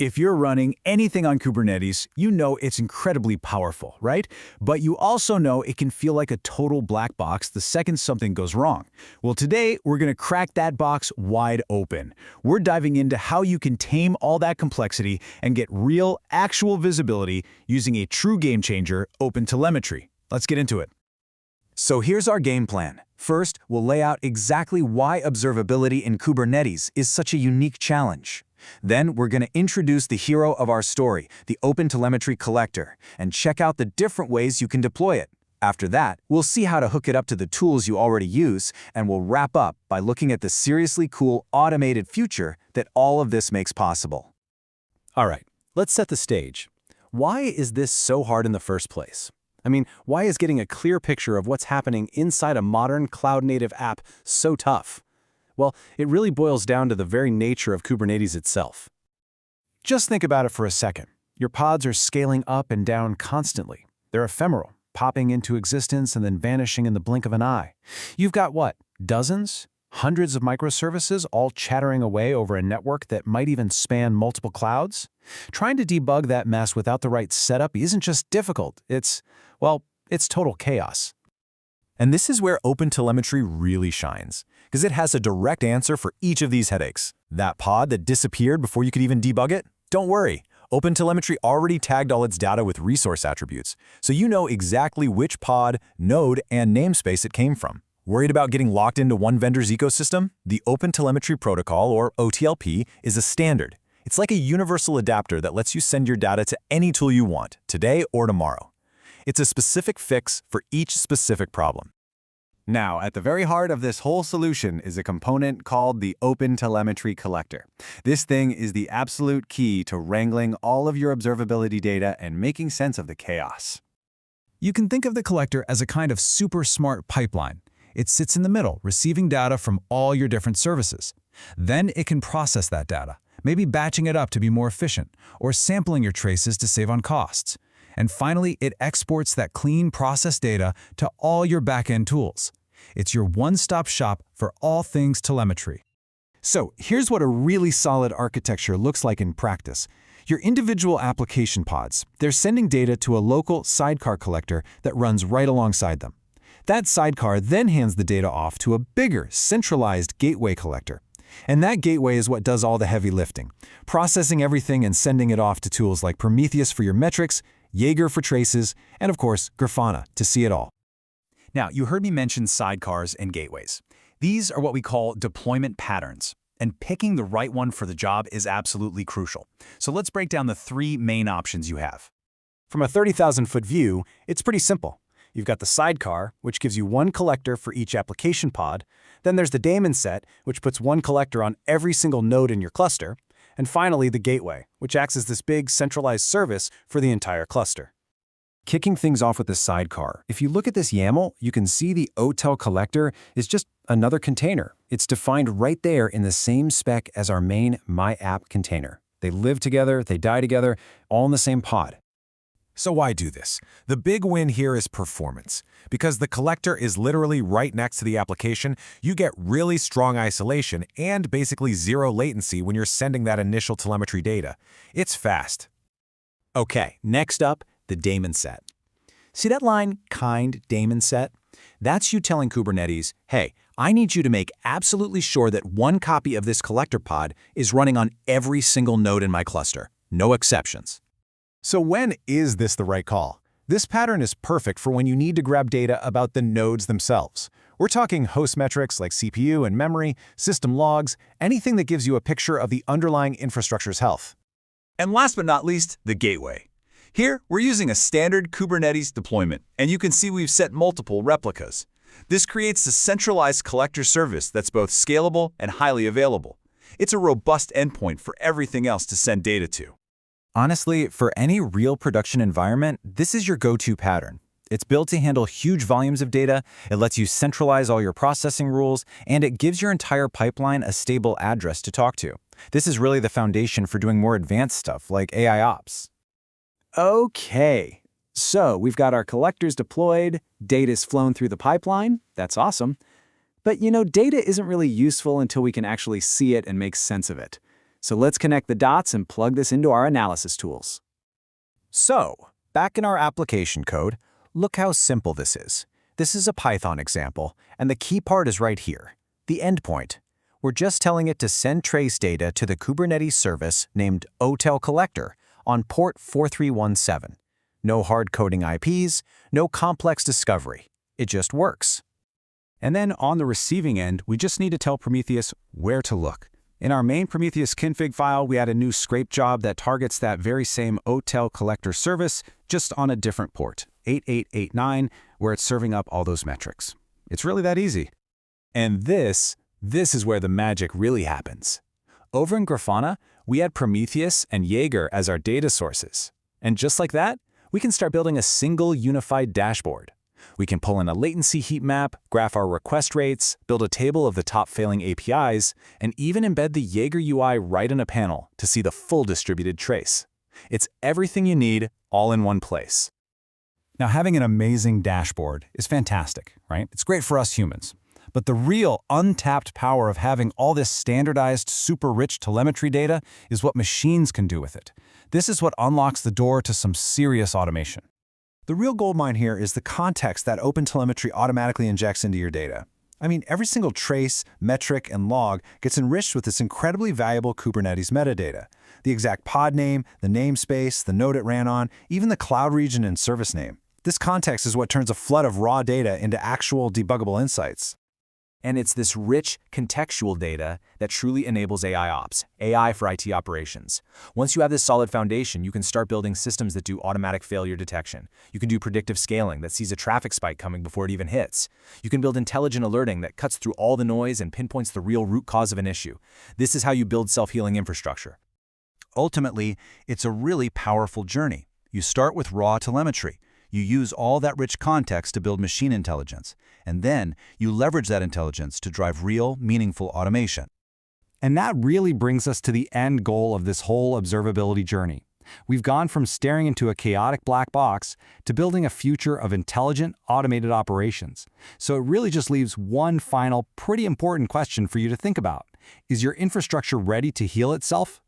If you're running anything on Kubernetes, you know it's incredibly powerful, right? But you also know it can feel like a total black box the second something goes wrong. Well, today, we're going to crack that box wide open. We're diving into how you can tame all that complexity and get real, actual visibility using a true game changer, OpenTelemetry. Let's get into it. So here's our game plan. First, we'll lay out exactly why observability in Kubernetes is such a unique challenge. Then we're going to introduce the hero of our story, the OpenTelemetry collector, and check out the different ways you can deploy it. After that, we'll see how to hook it up to the tools you already use, and we'll wrap up by looking at the seriously cool automated future that all of this makes possible. All right, let's set the stage. Why is this so hard in the first place? I mean, why is getting a clear picture of what's happening inside a modern cloud-native app so tough? Well, it really boils down to the very nature of Kubernetes itself. Just think about it for a second. Your pods are scaling up and down constantly. They're ephemeral, popping into existence and then vanishing in the blink of an eye. You've got what? Dozens? Hundreds of microservices all chattering away over a network that might even span multiple clouds? Trying to debug that mess without the right setup isn't just difficult, it's total chaos. And this is where OpenTelemetry really shines, because it has a direct answer for each of these headaches. That pod that disappeared before you could even debug it? Don't worry. OpenTelemetry already tagged all its data with resource attributes, so you know exactly which pod, node, and namespace it came from. Worried about getting locked into one vendor's ecosystem? The OpenTelemetry protocol, or OTLP, is a standard. It's like a universal adapter that lets you send your data to any tool you want, today or tomorrow. It's a specific fix for each specific problem. Now, at the very heart of this whole solution is a component called the OpenTelemetry collector. This thing is the absolute key to wrangling all of your observability data and making sense of the chaos. You can think of the collector as a kind of super smart pipeline. It sits in the middle, receiving data from all your different services. Then it can process that data, maybe batching it up to be more efficient, or sampling your traces to save on costs. And finally, it exports that clean process data to all your backend tools. It's your one-stop shop for all things telemetry. So here's what a really solid architecture looks like in practice. Your individual application pods, they're sending data to a local Sidecar collector that runs right alongside them. That Sidecar then hands the data off to a bigger, centralized gateway collector. And that gateway is what does all the heavy lifting, processing everything and sending it off to tools like Prometheus for your metrics, Jaeger for traces, and of course, Grafana to see it all. Now, you heard me mention sidecars and gateways. These are what we call deployment patterns, and picking the right one for the job is absolutely crucial. So let's break down the three main options you have. From a 30,000-foot view, it's pretty simple. You've got the sidecar, which gives you one collector for each application pod. Then there's the DaemonSet, which puts one collector on every single node in your cluster. And finally, the gateway, which acts as this big centralized service for the entire cluster. Kicking things off with the sidecar, if you look at this YAML, you can see the OTel collector is just another container. It's defined right there in the same spec as our main MyApp container. They live together, they die together, all in the same pod. So why do this? The big win here is performance. Because the collector is literally right next to the application, you get really strong isolation and basically zero latency when you're sending that initial telemetry data. It's fast. Okay, next up, the DaemonSet. See that line, kind DaemonSet? That's you telling Kubernetes, hey, I need you to make absolutely sure that one copy of this collector pod is running on every single node in my cluster. No exceptions. So when is this the right call? This pattern is perfect for when you need to grab data about the nodes themselves. We're talking host metrics like CPU and memory, system logs, anything that gives you a picture of the underlying infrastructure's health. And last but not least, the gateway. Here, we're using a standard Kubernetes deployment, and you can see we've set multiple replicas. This creates a centralized collector service that's both scalable and highly available. It's a robust endpoint for everything else to send data to. Honestly, for any real production environment, this is your go-to pattern. It's built to handle huge volumes of data, it lets you centralize all your processing rules, and it gives your entire pipeline a stable address to talk to. This is really the foundation for doing more advanced stuff like AIOps. Okay, so we've got our collectors deployed, data's flown through the pipeline, that's awesome. But data isn't really useful until we can actually see it and make sense of it. So let's connect the dots and plug this into our analysis tools. So, back in our application code, look how simple this is. This is a Python example, and the key part is right here, the endpoint. We're just telling it to send trace data to the Kubernetes service named OTel collector on port 4317. No hard-coding IPs, no complex discovery. It just works. And then on the receiving end, we just need to tell Prometheus where to look. In our main Prometheus config file, we add a new scrape job that targets that very same OTel collector service, just on a different port, 8889, where it's serving up all those metrics. It's really that easy. And this is where the magic really happens. Over in Grafana, we add Prometheus and Jaeger as our data sources. And just like that, we can start building a single unified dashboard. We can pull in a latency heat map, graph our request rates, build a table of the top failing APIs, and even embed the Jaeger UI right in a panel to see the full distributed trace. It's everything you need, all in one place. Now, having an amazing dashboard is fantastic, right? It's great for us humans. But the real untapped power of having all this standardized, super rich telemetry data is what machines can do with it. This is what unlocks the door to some serious automation. The real goldmine here is the context that OpenTelemetry automatically injects into your data. I mean, every single trace, metric, and log gets enriched with this incredibly valuable Kubernetes metadata. The exact pod name, the namespace, the node it ran on, even the cloud region and service name. This context is what turns a flood of raw data into actual debuggable insights. And it's this rich, contextual data that truly enables AIOps, AI for IT operations. Once you have this solid foundation, you can start building systems that do automatic failure detection. You can do predictive scaling that sees a traffic spike coming before it even hits. You can build intelligent alerting that cuts through all the noise and pinpoints the real root cause of an issue. This is how you build self-healing infrastructure. Ultimately, it's a really powerful journey. You start with raw telemetry. You use all that rich context to build machine intelligence, and then you leverage that intelligence to drive real, meaningful automation. And that really brings us to the end goal of this whole observability journey. We've gone from staring into a chaotic black box to building a future of intelligent, automated operations. So it really just leaves one final, pretty important question for you to think about. Is your infrastructure ready to heal itself?